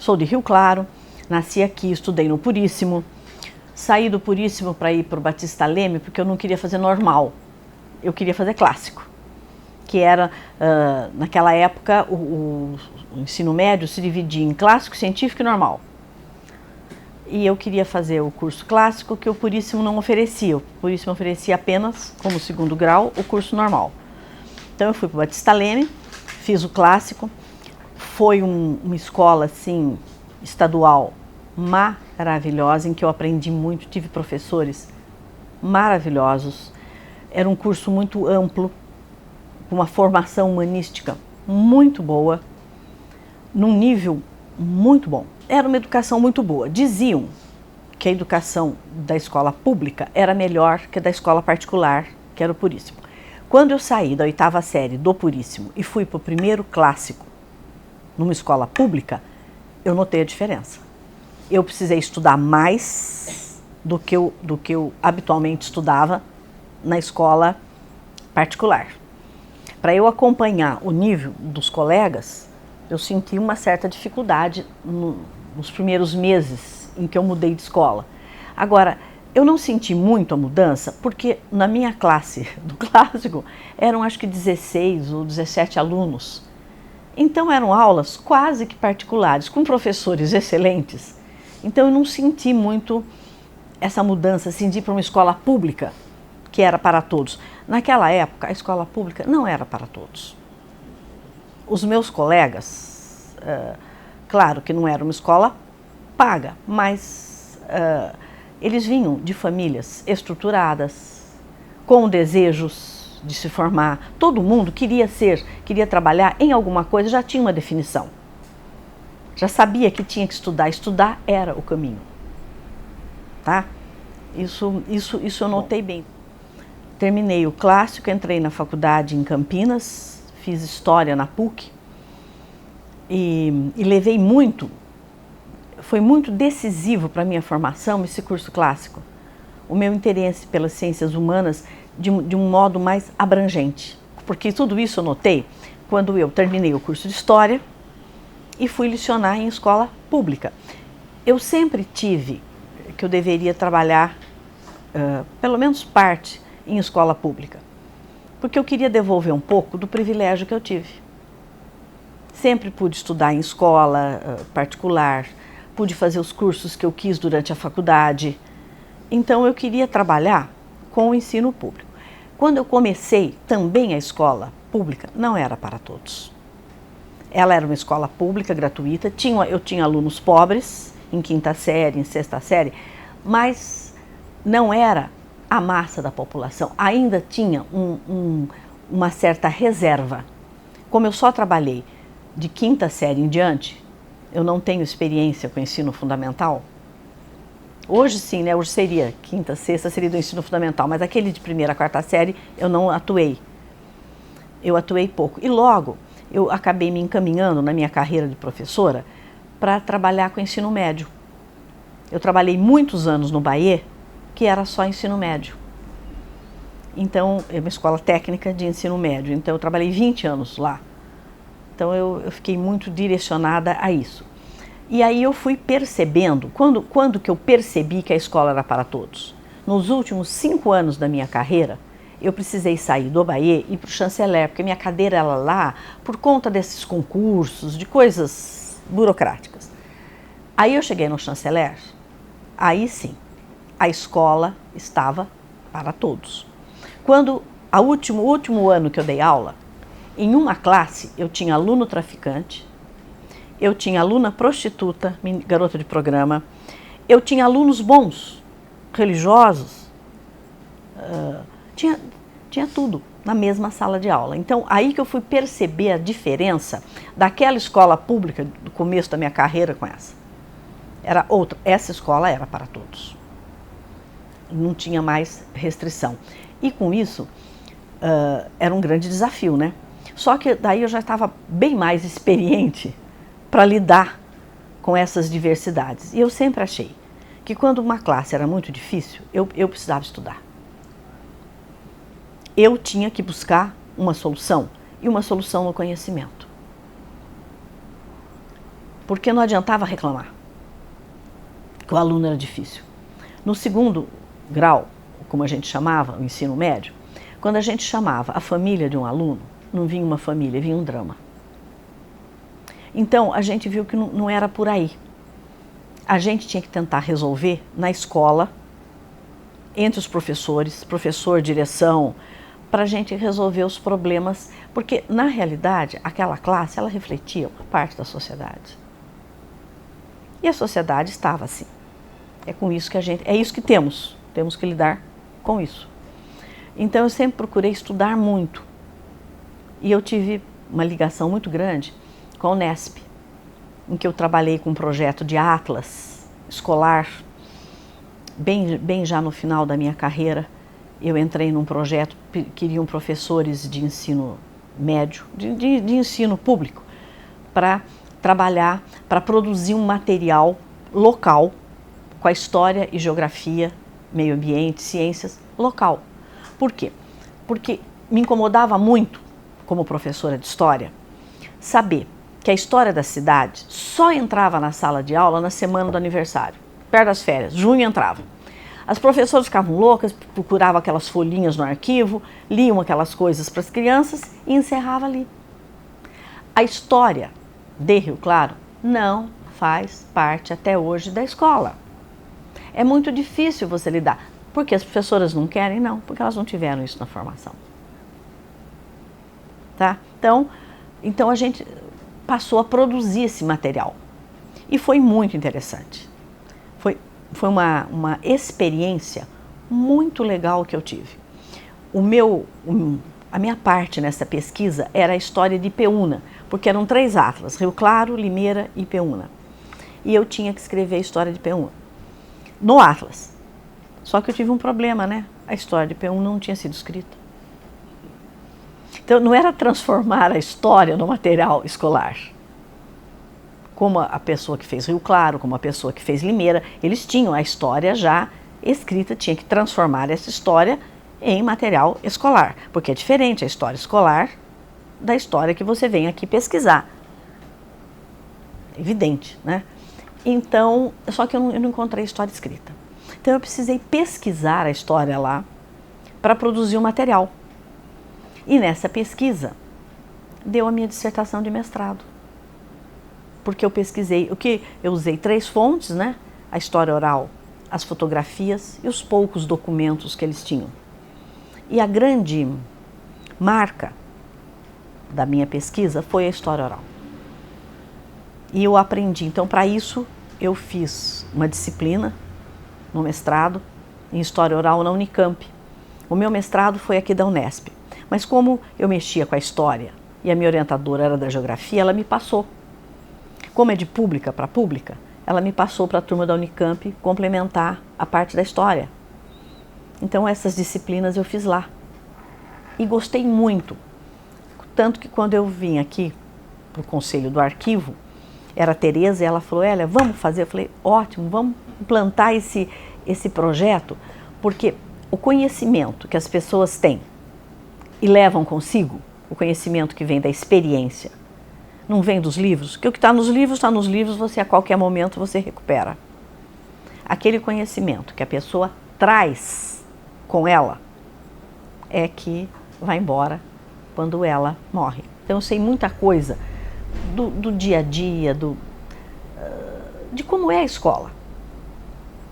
Sou de Rio Claro, nasci aqui, estudei no Puríssimo. Saí do Puríssimo para ir para o Batista Leme porque eu não queria fazer normal, eu queria fazer clássico, que era, naquela época, o ensino médio se dividia em clássico, científico e normal. E eu queria fazer o curso clássico que o Puríssimo não oferecia. O Puríssimo oferecia apenas, como segundo grau, o curso normal. Então eu fui para o Batista Leme, fiz o clássico. Foi uma escola, assim, estadual maravilhosa, em que eu aprendi muito, tive professores maravilhosos. Era um curso muito amplo, com uma formação humanística muito boa, num nível muito bom. Era uma educação muito boa. Diziam que a educação da escola pública era melhor que a da escola particular, que era o Puríssimo. Quando eu saí da 8ª série do Puríssimo e fui para o primeiro clássico numa escola pública, eu notei a diferença. Eu precisei estudar mais do que eu habitualmente estudava na escola particular. Para eu acompanhar o nível dos colegas, eu senti uma certa dificuldade nos primeiros meses em que eu mudei de escola. Agora, eu não senti muito a mudança, porque na minha classe do clássico eram acho que 16 ou 17 alunos. Então eram aulas quase que particulares, com professores excelentes. Então eu não senti muito essa mudança, assim, de ir para uma escola pública, que era para todos. Naquela época, a escola pública não era para todos. Os meus colegas, claro que não era uma escola paga, mas eles vinham de famílias estruturadas, com desejos de se formar. Todo mundo queria trabalhar em alguma coisa, já tinha uma definição. Já sabia que tinha que estudar. Estudar era o caminho. Tá? Isso eu notei bem. Terminei o clássico, entrei na faculdade em Campinas, fiz História na PUC e levei muito, foi muito decisivo para a minha formação esse curso clássico. O meu interesse pelas ciências humanas de um modo mais abrangente, porque tudo isso eu notei quando eu terminei o curso de História e fui lecionar em escola pública. Eu sempre tive que eu deveria trabalhar, pelo menos parte, em escola pública, porque eu queria devolver um pouco do privilégio que eu tive. Sempre pude estudar em escola particular, pude fazer os cursos que eu quis durante a faculdade, então eu queria trabalhar com o ensino público. Quando eu comecei também a escola pública, não era para todos. Ela era uma escola pública, gratuita, eu tinha alunos pobres, em 5ª série, em 6ª série, mas não era a massa da população, ainda tinha uma certa reserva. Como eu só trabalhei de 5ª série em diante, eu não tenho experiência com ensino fundamental. Hoje sim, né? Hoje seria 5ª, 6ª, seria do ensino fundamental, mas aquele de 1ª a 4ª série eu não atuei. Eu atuei pouco. E logo eu acabei me encaminhando na minha carreira de professora para trabalhar com ensino médio. Eu trabalhei muitos anos no Bahia, que era só ensino médio. Então, é uma escola técnica de ensino médio, então eu trabalhei 20 anos lá. Então eu fiquei muito direcionada a isso. E aí eu fui percebendo, quando que eu percebi que a escola era para todos? Nos últimos 5 anos da minha carreira, eu precisei sair do Bahia e ir para o Chanceler, porque minha cadeira era lá por conta desses concursos, de coisas burocráticas. Aí eu cheguei no Chanceler, aí sim, a escola estava para todos. Quando, o último ano que eu dei aula, em uma classe eu tinha aluno traficante, eu tinha aluna prostituta, garota de programa, eu tinha alunos bons, religiosos, tinha tudo na mesma sala de aula. Então, aí que eu fui perceber a diferença daquela escola pública do começo da minha carreira com essa. Era outra, essa escola era para todos. Não tinha mais restrição. E com isso, era um grande desafio, né? Só que daí eu já estava bem mais experiente para lidar com essas diversidades. E eu sempre achei que quando uma classe era muito difícil, eu precisava estudar. Eu tinha que buscar uma solução, e uma solução no conhecimento. porque não adiantava reclamar que o aluno era difícil. No segundo grau, como a gente chamava, o ensino médio, quando a gente chamava a família de um aluno, não vinha uma família, vinha um drama. Então, a gente viu que não era por aí. A gente tinha que tentar resolver na escola, entre os professores, professor, direção, para a gente resolver os problemas, porque, na realidade, aquela classe, ela refletia uma parte da sociedade. E a sociedade estava assim. É com isso que é isso que temos que lidar com isso. Então, eu sempre procurei estudar muito. E eu tive uma ligação muito grande com a Unesp, em que eu trabalhei com um projeto de atlas escolar. Bem já no final da minha carreira, eu entrei num projeto, queriam professores de ensino médio, de ensino público, para trabalhar, para produzir um material local, com a história e geografia, meio ambiente, ciências, local. Por quê? Porque me incomodava muito, como professora de história, saber que a história da cidade só entrava na sala de aula na semana do aniversário, perto das férias, junho entrava. As professoras ficavam loucas, procuravam aquelas folhinhas no arquivo, liam aquelas coisas para as crianças e encerrava ali. A história de Rio Claro não faz parte até hoje da escola. É muito difícil você lidar. Porque as professoras não querem? Não, porque elas não tiveram isso na formação. Tá? Então a gente passou a produzir esse material. E foi muito interessante. Foi uma experiência muito legal que eu tive. A minha parte nessa pesquisa era a história de Ipeúna, porque eram 3 atlas, Rio Claro, Limeira e Ipeúna. E eu tinha que escrever a história de Ipeúna no atlas. Só que eu tive um problema, né? A história de Ipeúna não tinha sido escrita. Então não era transformar a história no material escolar. Como a pessoa que fez Rio Claro, como a pessoa que fez Limeira, eles tinham a história já escrita, tinha que transformar essa história em material escolar, porque é diferente a história escolar da história que você vem aqui pesquisar. Evidente, né? Então, só que eu não encontrei história escrita. Então eu precisei pesquisar a história lá para produzir o material. E nessa pesquisa deu a minha dissertação de mestrado. Porque eu pesquisei, eu usei 3 fontes, né? A história oral, as fotografias e os poucos documentos que eles tinham. E a grande marca da minha pesquisa foi a história oral. E eu aprendi, então para isso eu fiz uma disciplina no mestrado em história oral na Unicamp. O meu mestrado foi aqui da Unesp. Mas como eu mexia com a história e a minha orientadora era da geografia, ela me passou. Como é de pública para pública, ela me passou para a turma da Unicamp complementar a parte da história. Então essas disciplinas eu fiz lá. E gostei muito. Tanto que quando eu vim aqui para o conselho do arquivo, era a Tereza e ela falou, Hélia, vamos fazer? Eu falei, ótimo, vamos implantar esse projeto, porque o conhecimento que as pessoas têm e levam consigo, o conhecimento que vem da experiência, não vem dos livros, porque o que está nos livros, você a qualquer momento você recupera. Aquele conhecimento que a pessoa traz com ela é que vai embora quando ela morre. Então eu sei muita coisa do dia a dia, de como é a escola.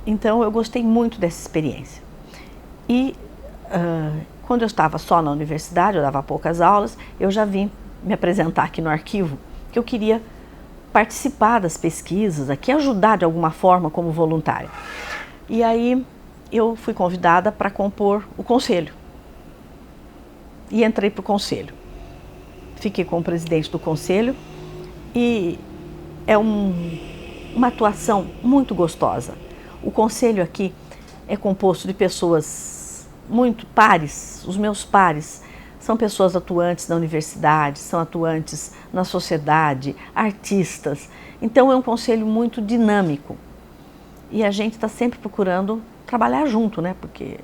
Então eu gostei muito dessa experiência. E quando eu estava só na universidade, eu dava poucas aulas, eu já vim me apresentar aqui no arquivo, que eu queria participar das pesquisas aqui, ajudar de alguma forma como voluntária. E aí eu fui convidada para compor o conselho. E entrei para o conselho. Fiquei com o presidente do conselho e é uma atuação muito gostosa. O conselho aqui é composto de pessoas muito pares, os meus pares. São pessoas atuantes na universidade, são atuantes na sociedade, artistas. Então é um conselho muito dinâmico. E a gente está sempre procurando trabalhar junto, né? Porque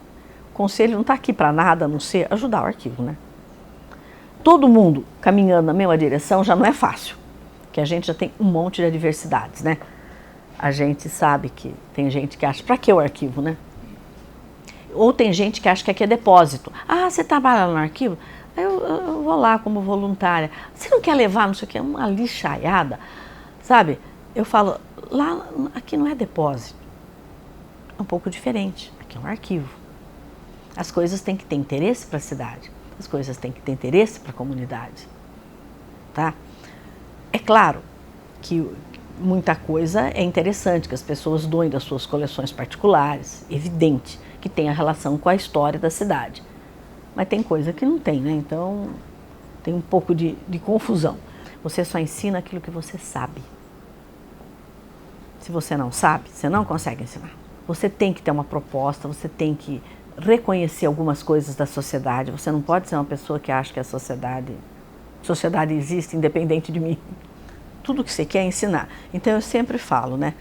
o conselho não está aqui para nada, a não ser ajudar o arquivo, né? Todo mundo caminhando na mesma direção já não é fácil. Porque porque a gente já tem um monte de adversidades, né? A gente sabe que tem gente que acha, para que o arquivo, né? Ou tem gente que acha que aqui é depósito. Ah, você trabalha no arquivo? Eu vou lá como voluntária. Você não quer levar, não sei o que, uma lixaiada, sabe? Eu falo, lá, aqui não é depósito. É um pouco diferente. Aqui é um arquivo. As coisas têm que ter interesse para a cidade. As coisas têm que ter interesse para a comunidade. Tá? É claro que muita coisa é interessante, que as pessoas doem das suas coleções particulares, evidente, que tem a relação com a história da cidade. Mas tem coisa que não tem, né? Então tem um pouco de confusão. Você só ensina aquilo que você sabe. Se você não sabe, você não consegue ensinar. Você tem que ter uma proposta, você tem que reconhecer algumas coisas da sociedade. Você não pode ser uma pessoa que acha que a sociedade existe independente de mim. Tudo que você quer é ensinar. Então eu sempre falo, né?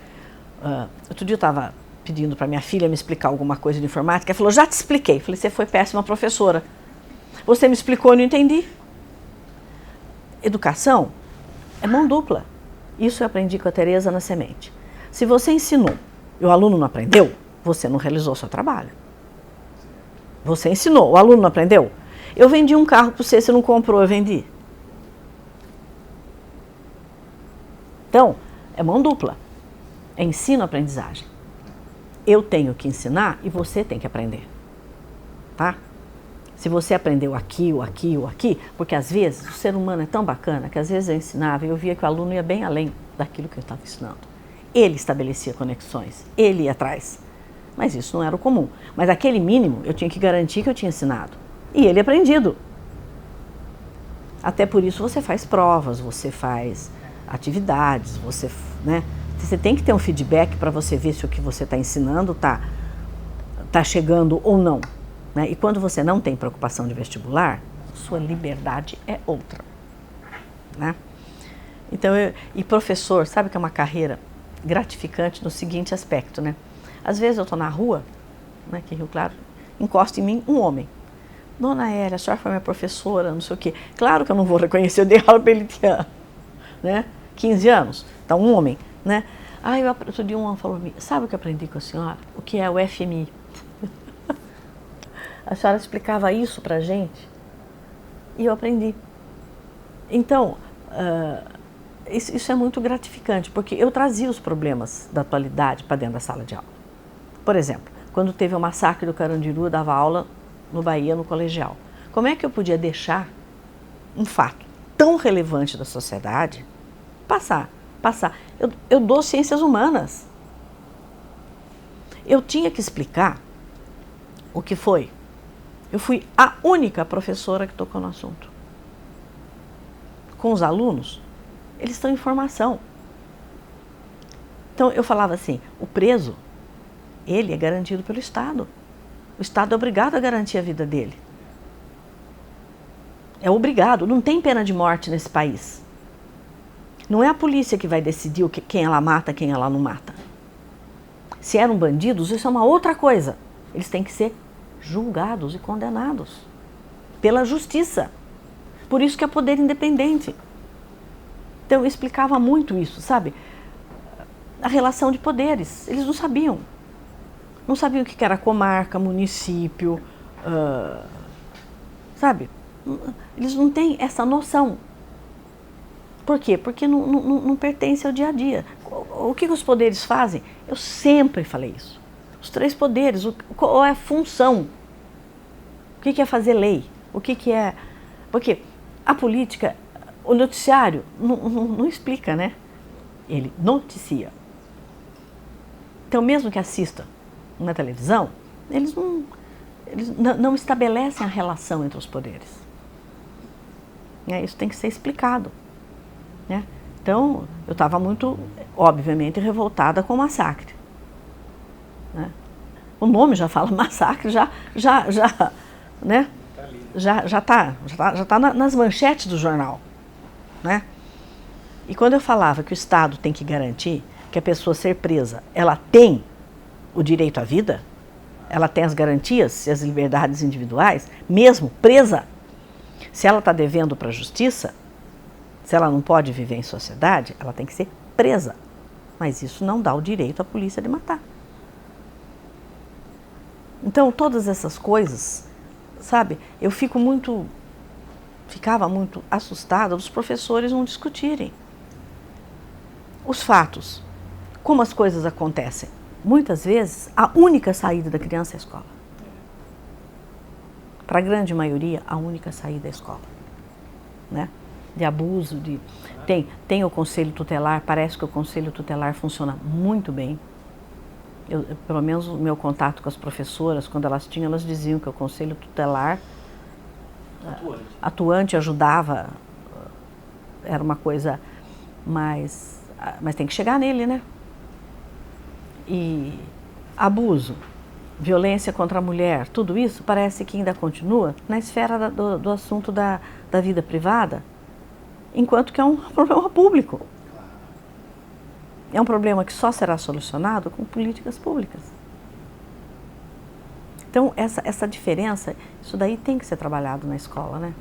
Outro dia eu estava pedindo para minha filha me explicar alguma coisa de informática. Ela falou, já te expliquei. Eu falei, você foi péssima professora. Você me explicou e não entendi. Educação é mão dupla. Isso eu aprendi com a Tereza na Semente. Se você ensinou e o aluno não aprendeu, você não realizou o seu trabalho. Você ensinou, o aluno não aprendeu. Eu vendi um carro para você não comprou, eu vendi. Então, é mão dupla. É ensino-aprendizagem. Eu tenho que ensinar e você tem que aprender. Tá? Se você aprendeu aqui, ou aqui, ou aqui, porque às vezes o ser humano é tão bacana que às vezes eu ensinava e eu via que o aluno ia bem além daquilo que eu estava ensinando. Ele estabelecia conexões, ele ia atrás. Mas isso não era o comum. Mas aquele mínimo eu tinha que garantir que eu tinha ensinado. E ele aprendido. Até por isso você faz provas, você faz atividades, você, né? Você tem que ter um feedback para você ver se o que você está ensinando tá chegando ou não. Né? E quando você não tem preocupação de vestibular, sua liberdade é outra. Né? Então, e professor, sabe que é uma carreira gratificante no seguinte aspecto, né? Às vezes eu estou na rua, né, aqui em Rio Claro, encosta em mim um homem. Dona Hélia, a senhora foi minha professora, não sei o quê. Claro que eu não vou reconhecer, eu dei aula para ele tinha, né, 15 anos. Então, um homem, né? Aí, outro dia um homem falou para mim, sabe o que eu aprendi com a senhora? O que é o FMI? A senhora explicava isso para a gente e eu aprendi. Então, isso é muito gratificante, porque eu trazia os problemas da atualidade para dentro da sala de aula. Por exemplo, quando teve o massacre do Carandiru, eu dava aula no Bahia, no colegial. Como é que eu podia deixar um fato tão relevante da sociedade passar? Eu dou ciências humanas. Eu tinha que explicar o que foi. Eu fui a única professora que tocou no assunto. Com os alunos, eles estão em formação. Então eu falava assim, o preso, ele é garantido pelo Estado. O Estado é obrigado a garantir a vida dele. É obrigado, não tem pena de morte nesse país. Não é a polícia que vai decidir quem ela mata, quem ela não mata. Se eram bandidos, isso é uma outra coisa. Eles têm que ser julgados e condenados pela justiça. Por isso que é poder independente. Então eu explicava muito isso, sabe? A relação de poderes. Eles não sabiam. Não sabiam o que era comarca, município, sabe? Eles não têm essa noção. Por quê? Porque não pertence ao dia a dia. O que os poderes fazem? Eu sempre falei isso. Os 3 poderes, qual é a função? O que é fazer lei? O que é... Porque a política, o noticiário não explica, né? Ele noticia. Então, mesmo que assista na televisão, eles não estabelecem a relação entre os poderes. Isso tem que ser explicado. Né? Então, eu estava muito, obviamente, revoltada com o massacre. Né? O nome já fala massacre, né? já tá nas manchetes do jornal. Né? E quando eu falava que o Estado tem que garantir que a pessoa ser presa, ela tem o direito à vida, ela tem as garantias e as liberdades individuais, mesmo presa, se ela está devendo para a justiça, Se ela não pode viver em sociedade, ela tem que ser presa. Mas isso não dá o direito à polícia de matar. Então, todas essas coisas, sabe, eu ficava muito assustada dos professores não discutirem os fatos, como as coisas acontecem. Muitas vezes, a única saída da criança é a escola. Para a grande maioria, a única saída é a escola, né? De abuso, tem o conselho tutelar, parece que o conselho tutelar funciona muito bem. Pelo menos o meu contato com as professoras, quando elas tinham, elas diziam que o conselho tutelar atuante ajudava, era uma coisa mais... Mas tem que chegar nele, né? E abuso, violência contra a mulher, tudo isso parece que ainda continua na esfera do assunto da vida privada, enquanto que é um problema público. É um problema que só será solucionado com políticas públicas. Então, essa diferença, isso daí tem que ser trabalhado na escola, né?